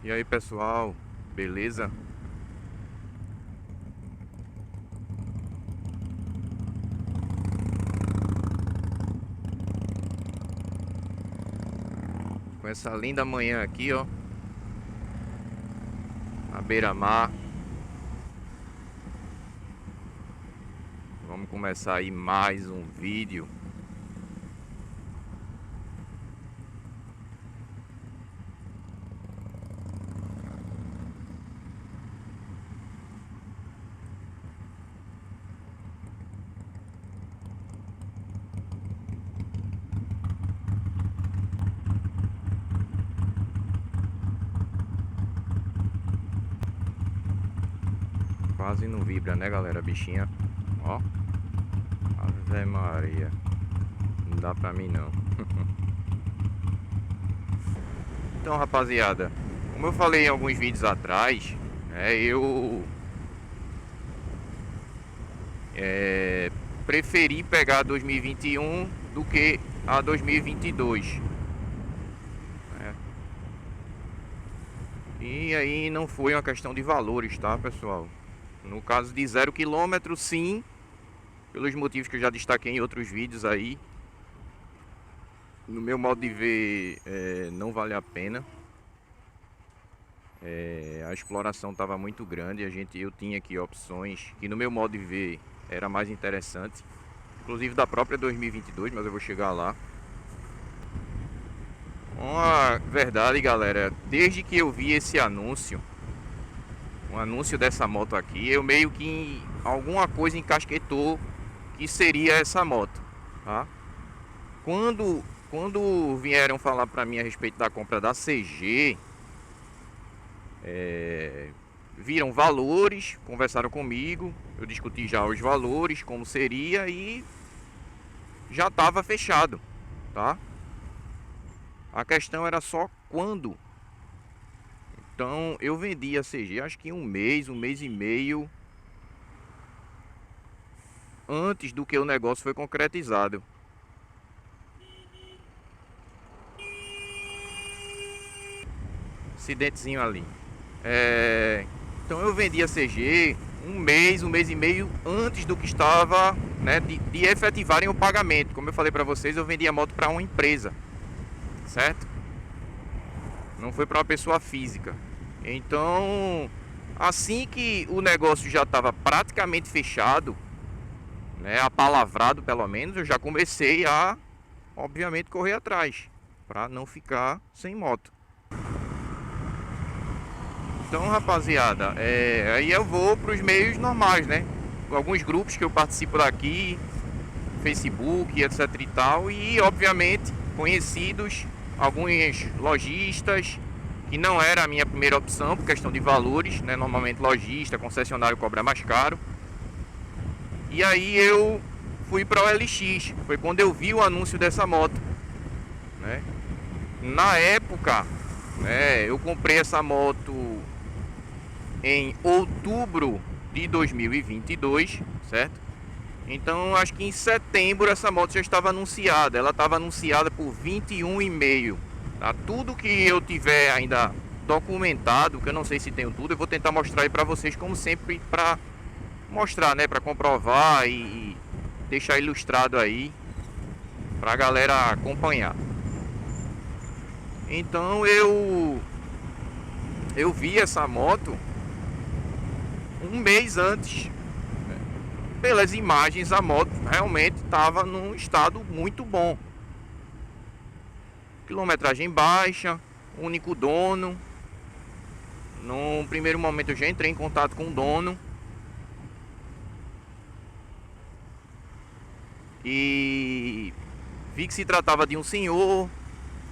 E aí pessoal, beleza? Com essa linda manhã aqui, ó, na beira-mar. Vamos começar aí mais um vídeo. Quase não vibra, né, galera? Bichinha, ó. Ave Maria. Não dá pra mim não. Então, rapaziada, como eu falei em alguns vídeos atrás, eu preferi pegar 2021 do que a 2022. Né? E aí não foi uma questão de valores, tá, pessoal? No caso de 0 km, sim, pelos motivos que eu já destaquei em outros vídeos aí. No meu modo de ver, não vale a pena. A exploração estava muito grande, eu tinha aqui opções que no meu modo de ver era mais interessante, inclusive da própria 2022, mas eu vou chegar lá. Uma verdade, galera, desde que eu vi esse anúncio, o anúncio dessa moto aqui, eu meio que alguma coisa encasquetou que seria essa moto, tá? Quando vieram falar para mim a respeito da compra da CG, viram valores, conversaram comigo, eu discuti já os valores, como seria e já estava fechado, tá? A questão era só quando. Então eu vendi a CG acho que um mês e meio antes do que o negócio foi concretizado. Acidentezinho ali. Então eu vendi a CG um mês e meio antes do que estava, né, de efetivarem o pagamento. Como eu falei para vocês, eu vendi a moto para uma empresa, certo? Não foi para uma pessoa física. Então, assim que o negócio já estava praticamente fechado, né, apalavrado pelo menos, eu já comecei a, obviamente, correr atrás para não ficar sem moto. Então, rapaziada, aí eu vou para os meios normais, né? Alguns grupos que eu participo daqui, Facebook, etc e tal, e obviamente conhecidos, alguns lojistas, que não era a minha primeira opção por questão de valores, né? Normalmente lojista, concessionário cobra mais caro. E aí eu fui para o LX, foi quando eu vi o anúncio dessa moto, né? Na época, né, eu comprei essa moto em outubro de 2022, certo? Então acho que em setembro essa moto já estava anunciada. Ela estava anunciada por 21,5. Tá? Tudo que eu tiver ainda documentado, que eu não sei se tenho tudo, eu vou tentar mostrar aí para vocês, como sempre, para mostrar, né, para comprovar e deixar ilustrado aí para a galera acompanhar. Então eu vi essa moto um mês antes. Pelas imagens, a moto realmente estava num estado muito bom. Quilometragem baixa, único dono. Num primeiro momento eu já entrei em contato com o dono e vi que se tratava de um senhor,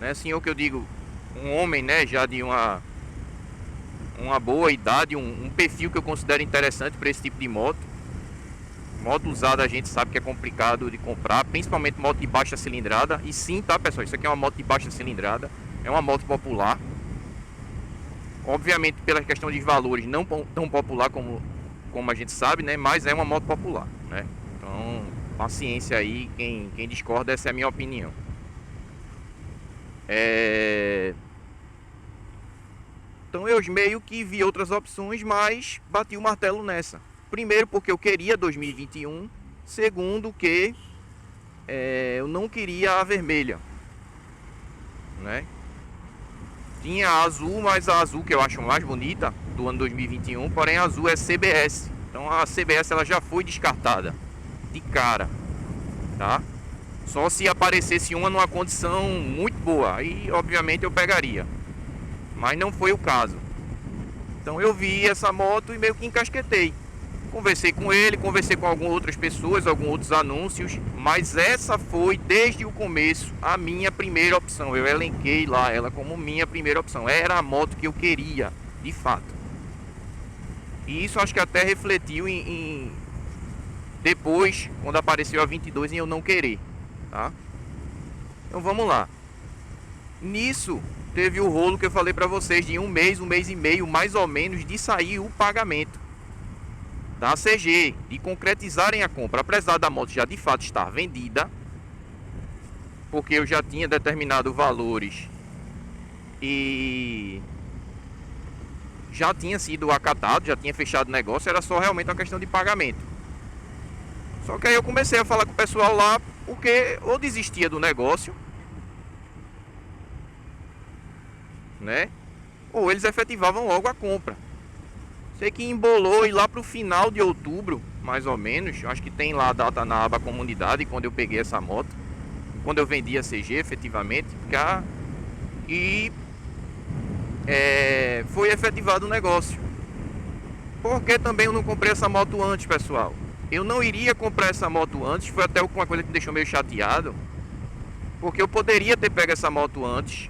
né? Senhor que eu digo, um homem, né? Já de uma boa idade, um perfil que eu considero interessante para esse tipo de moto. Moto usada a gente sabe que é complicado de comprar, principalmente moto de baixa cilindrada. E sim, tá, pessoal, isso aqui é uma moto de baixa cilindrada, é uma moto popular. Obviamente pela questão de valores não tão popular como a gente sabe, né? Mas é uma moto popular, né? Então, paciência aí, quem discorda, essa é a minha opinião. eu meio que vi outras opções, mas bati o martelo nessa. Primeiro porque eu queria 2021, segundo que eu não queria a vermelha, né? Tinha a azul, mas a azul que eu acho mais bonita do ano 2021, porém a azul é CBS. Então a CBS ela já foi descartada de cara, tá? Só se aparecesse uma numa condição muito boa, aí obviamente eu pegaria. Mas não foi o caso. Então eu vi essa moto e meio que encasquetei. Conversei com ele, conversei com algumas outras pessoas, alguns outros anúncios, mas essa foi desde o começo a minha primeira opção. Eu elenquei lá ela como minha primeira opção. Era a moto que eu queria, de fato. E isso acho que até refletiu depois, quando apareceu a 22, em eu não querer, tá? Então vamos lá. Nisso teve o rolo que eu falei pra vocês de um mês e meio, mais ou menos, de sair o pagamento da CG, de concretizarem a compra, apesar da moto já de fato estar vendida, porque eu já tinha determinado valores e já tinha sido acatado, já tinha fechado o negócio, era só realmente uma questão de pagamento. Só que aí eu comecei a falar com o pessoal lá, porque ou desistia do negócio, né, ou eles efetivavam logo a compra. Sei que embolou e lá pro final de outubro, mais ou menos, acho que tem lá a data na aba comunidade, quando eu peguei essa moto, quando eu vendi a CG efetivamente, e foi efetivado o negócio. Porque também eu não comprei essa moto antes, pessoal. Eu não iria comprar essa moto antes, foi até uma coisa que me deixou meio chateado, porque eu poderia ter pego essa moto antes,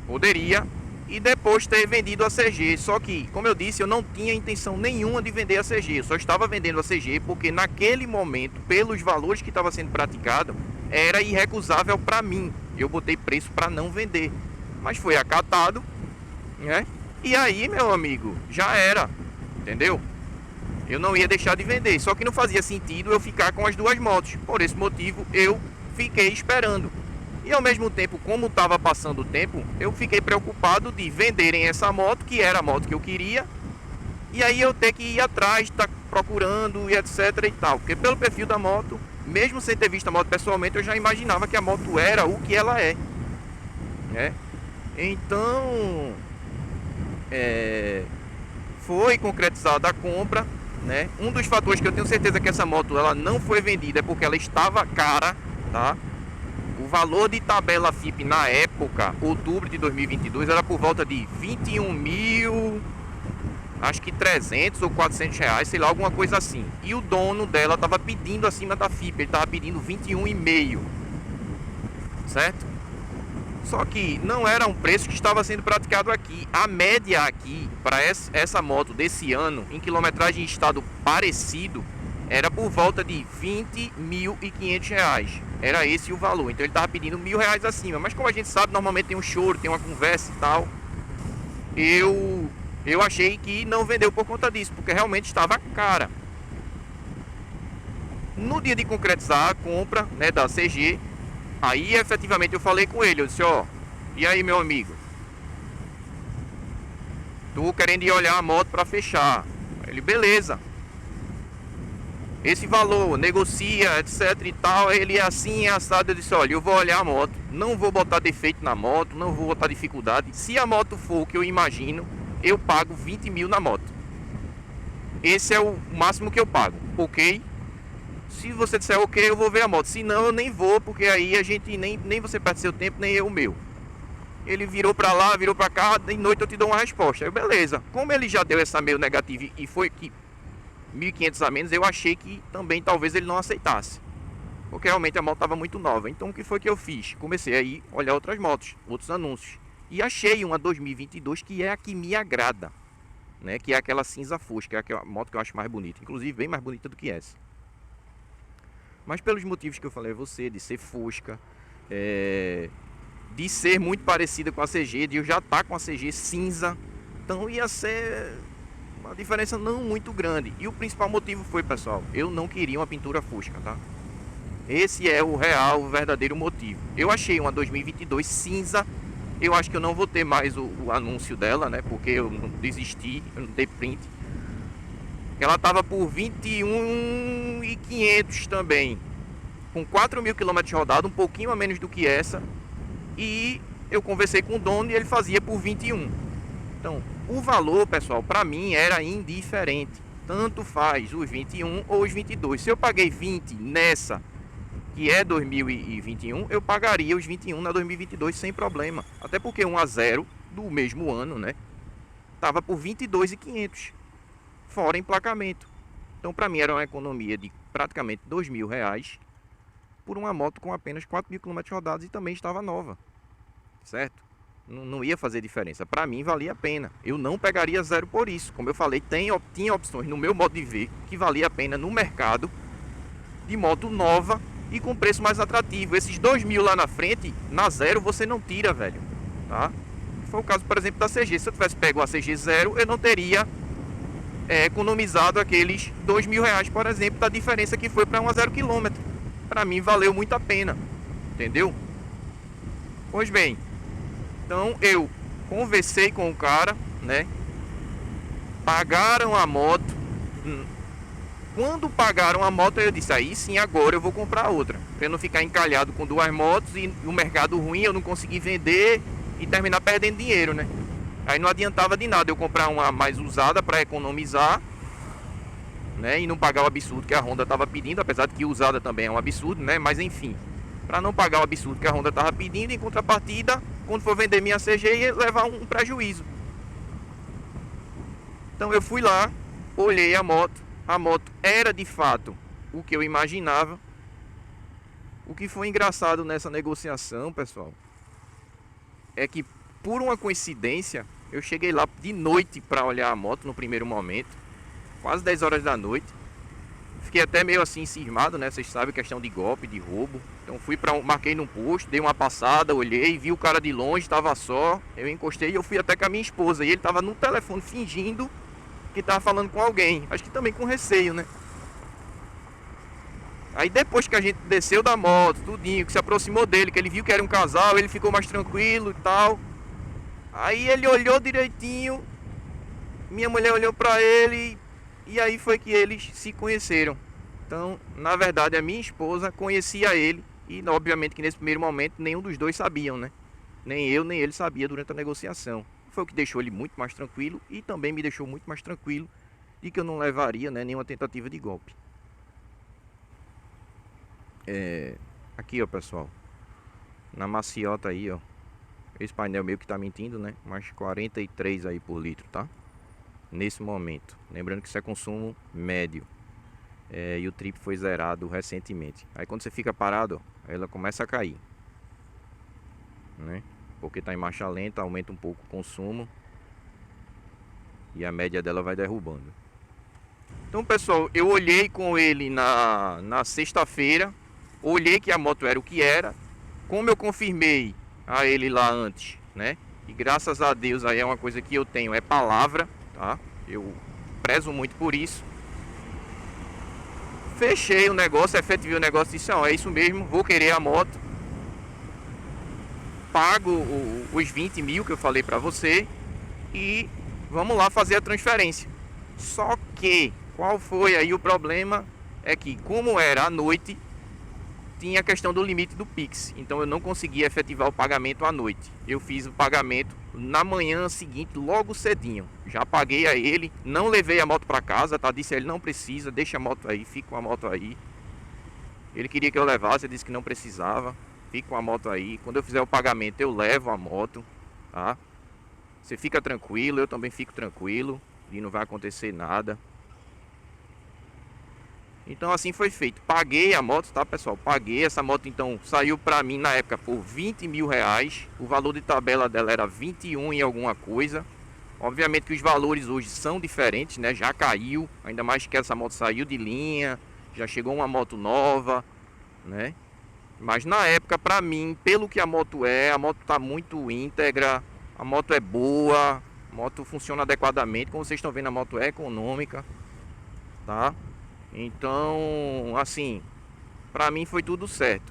poderia, e depois ter vendido a CG. Só que, como eu disse, eu não tinha intenção nenhuma de vender a CG. Eu só estava vendendo a CG porque naquele momento, pelos valores que estava sendo praticado, era irrecusável para mim. Eu botei preço para não vender, mas foi acatado, né? E aí, meu amigo, já era, entendeu? Eu não ia deixar de vender. Só que não fazia sentido eu ficar com as duas motos. Por esse motivo, eu fiquei esperando. E ao mesmo tempo, como estava passando o tempo, eu fiquei preocupado de venderem essa moto, que era a moto que eu queria, e aí eu ter que ir atrás, estar procurando e etc e tal. Porque pelo perfil da moto, mesmo sem ter visto a moto pessoalmente, eu já imaginava que a moto era o que ela é, né? Então, foi concretizada a compra, né? Um dos fatores que eu tenho certeza que essa moto ela não foi vendida é porque ela estava cara, tá? O valor de tabela FIP na época, outubro de 2022, era por volta de 21 mil, acho que 300 ou 400 reais, sei lá, alguma coisa assim. E o dono dela estava pedindo acima da FIP, ele estava pedindo 21,5, certo? Só que não era um preço que estava sendo praticado aqui. A média aqui, para essa moto desse ano, em quilometragem em estado parecido, era por volta de 20.500 reais. Era esse o valor. Então ele estava pedindo R$ 1.000 acima. Mas como a gente sabe, normalmente tem um choro, tem uma conversa e tal. Eu achei que não vendeu por conta disso, porque realmente estava cara. No dia de concretizar a compra, né, da CG, aí efetivamente eu falei com ele. Eu disse, ó, e aí, meu amigo? Tô querendo ir olhar a moto para fechar. Ele, beleza. Esse valor, negocia, etc e tal. Ele é assim, é assado. Eu disse, olha, eu vou olhar a moto, não vou botar defeito na moto, não vou botar dificuldade. Se a moto for o que eu imagino, eu pago 20 mil na moto. Esse é o máximo que eu pago, ok? Se você disser ok, eu vou ver a moto. Se não, eu nem vou, porque aí a gente nem você perde seu tempo, nem eu o meu. Ele virou pra lá, virou pra cá, de noite eu te dou uma resposta. Eu, beleza. Como ele já deu essa meio negativa e foi que 1.500 a menos, eu achei que também talvez ele não aceitasse, porque realmente a moto estava muito nova. Então o que foi que eu fiz? Comecei a ir olhar outras motos, outros anúncios, e achei uma 2022 que é a que me agrada, né? Que é aquela cinza fosca, que é a moto que eu acho mais bonita, inclusive bem mais bonita do que essa. Mas pelos motivos que eu falei a você, de ser fosca, de ser muito parecida com a CG, de eu já estar com a CG cinza, então ia ser uma diferença não muito grande. E o principal motivo foi, pessoal, eu não queria uma pintura fosca, tá? Esse é o real, o verdadeiro motivo. Eu achei uma 2022 cinza Eu acho que eu não vou ter mais o anúncio dela, né? Porque eu não desisti, eu não dei print. Ela tava por 21.500 também, com 4.000 km rodado, um pouquinho a menos do que essa. E eu conversei com o dono e ele fazia por 21. Então, o valor, pessoal, para mim era indiferente. Tanto faz os 21 ou os 22. Se eu paguei 20 nessa, que é 2021, eu pagaria os 21 na 2022 sem problema. Até porque 1 a 0 do mesmo ano, né? Tava por 22.500, fora emplacamento. Então, para mim era uma economia de praticamente R$ 2.000 por uma moto com apenas 4.000 km rodados e também estava nova, certo? Não ia fazer diferença. Para mim valia a pena. Eu não pegaria zero por isso. Como eu falei, tinha opções no meu modo de ver que valia a pena no mercado de moto nova e com preço mais atrativo. Esses 2.000 lá na frente, na zero você não tira, velho, tá? Foi o caso, por exemplo, da CG. Se eu tivesse pego a CG zero, eu não teria economizado aqueles R$ 2.000, por exemplo, da diferença que foi para 1 a 0 km. Para mim valeu muito a pena, entendeu? Pois bem, então eu conversei com o cara, né? Pagaram a moto. Quando pagaram a moto, eu disse, aí sim, agora eu vou comprar outra. Pra eu não ficar encalhado com duas motos e o mercado ruim, eu não conseguir vender e terminar perdendo dinheiro, né? Aí não adiantava de nada eu comprar uma mais usada para economizar, né? E não pagar o absurdo que a Honda estava pedindo, apesar de que usada também é um absurdo, né? Mas enfim, para não pagar o absurdo que a Honda estava pedindo, em contrapartida, quando for vender minha CG, ia levar um prejuízo. Então eu fui lá, olhei a moto era de fato o que eu imaginava. O que foi engraçado nessa negociação, pessoal, é que por uma coincidência, eu cheguei lá de noite para olhar a moto no primeiro momento, quase 10 horas da noite. Fiquei até meio assim cismado, né? Vocês sabem, questão de golpe, de roubo. Então marquei num posto, dei uma passada, olhei, vi o cara de longe, estava só. Eu encostei e eu fui até com a minha esposa. E ele estava no telefone fingindo que estava falando com alguém. Acho que também com receio, né? Aí depois que a gente desceu da moto, tudinho, que se aproximou dele, que ele viu que era um casal, ele ficou mais tranquilo e tal. Aí ele olhou direitinho, minha mulher olhou pra ele e aí foi que eles se conheceram. Então, na verdade, a minha esposa conhecia ele e obviamente que nesse primeiro momento nenhum dos dois sabiam, né? Nem eu, nem ele sabia durante a negociação. Foi o que deixou ele muito mais tranquilo e também me deixou muito mais tranquilo de que eu não levaria, né, nenhuma tentativa de golpe. Aqui, ó, pessoal, na maciota aí, ó, esse painel meio que tá mentindo, né? Mas 43 aí por litro, tá? Nesse momento, lembrando que isso é consumo médio, e o trip foi zerado recentemente. Aí quando você fica parado, ó, ela começa a cair, né? Porque tá em marcha lenta, aumenta um pouco o consumo e a média dela vai derrubando. Então, pessoal, eu olhei com ele na sexta-feira, olhei que a moto era o que era. Como eu confirmei a ele lá antes, né? E graças a Deus aí é uma coisa que eu tenho, é palavra, tá? Eu prezo muito por isso. Fechei o negócio, efetivei o negócio e disse, ó, é isso mesmo, vou querer a moto. Pago os 20 mil que eu falei pra você e vamos lá fazer a transferência. Só que, qual foi aí o problema? É que como era à noite, tinha a questão do limite do Pix. Então eu não conseguia efetivar o pagamento à noite. Eu fiz o pagamento na manhã seguinte, logo cedinho. Já paguei a ele, não levei a moto para casa, tá? Disse a ele, não precisa, deixa a moto aí, fica com a moto aí. Ele queria que eu levasse, eu disse que não precisava. Fica com a moto aí. Quando eu fizer o pagamento, eu levo a moto, tá? Você fica tranquilo, eu também fico tranquilo. E não vai acontecer nada. Então assim foi feito. Paguei a moto, tá, pessoal? Paguei. Essa moto então saiu pra mim na época por 20 mil reais. O valor de tabela dela era 21 e alguma coisa. Obviamente que os valores hoje são diferentes, né? Já caiu. Ainda mais que essa moto saiu de linha. Já chegou uma moto nova, né? Mas na época, pra mim, pelo que a moto tá muito íntegra. A moto é boa. A moto funciona adequadamente. Como vocês estão vendo, a moto é econômica, tá? Então, assim, pra mim foi tudo certo.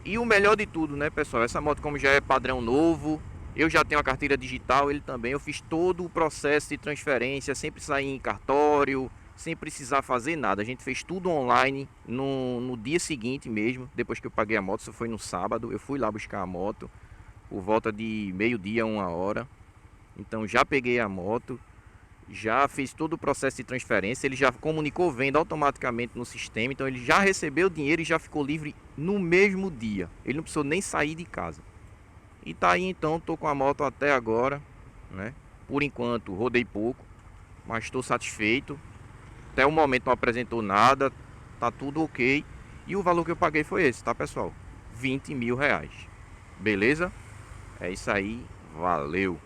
E o melhor de tudo, né, pessoal? Essa moto, como já é padrão novo, Eu já tenho a carteira digital, ele também. Eu fiz todo o processo de transferência, sem precisar ir em cartório, sem precisar fazer nada. A gente fez tudo online no dia seguinte mesmo, depois que eu paguei a moto. Isso foi no sábado. Eu fui lá buscar a moto por volta de meio-dia, 1 hora. Então já peguei a moto, já fez todo o processo de transferência. Ele já comunicou venda automaticamente no sistema. Então ele já recebeu o dinheiro e já ficou livre no mesmo dia. Ele não precisou nem sair de casa. E tá aí então, tô com a moto até agora, né? Por enquanto rodei pouco, mas estou satisfeito. Até o momento não apresentou nada, tá tudo ok. E o valor que eu paguei foi esse, tá pessoal? R$ 20 mil. Beleza? É isso aí, valeu!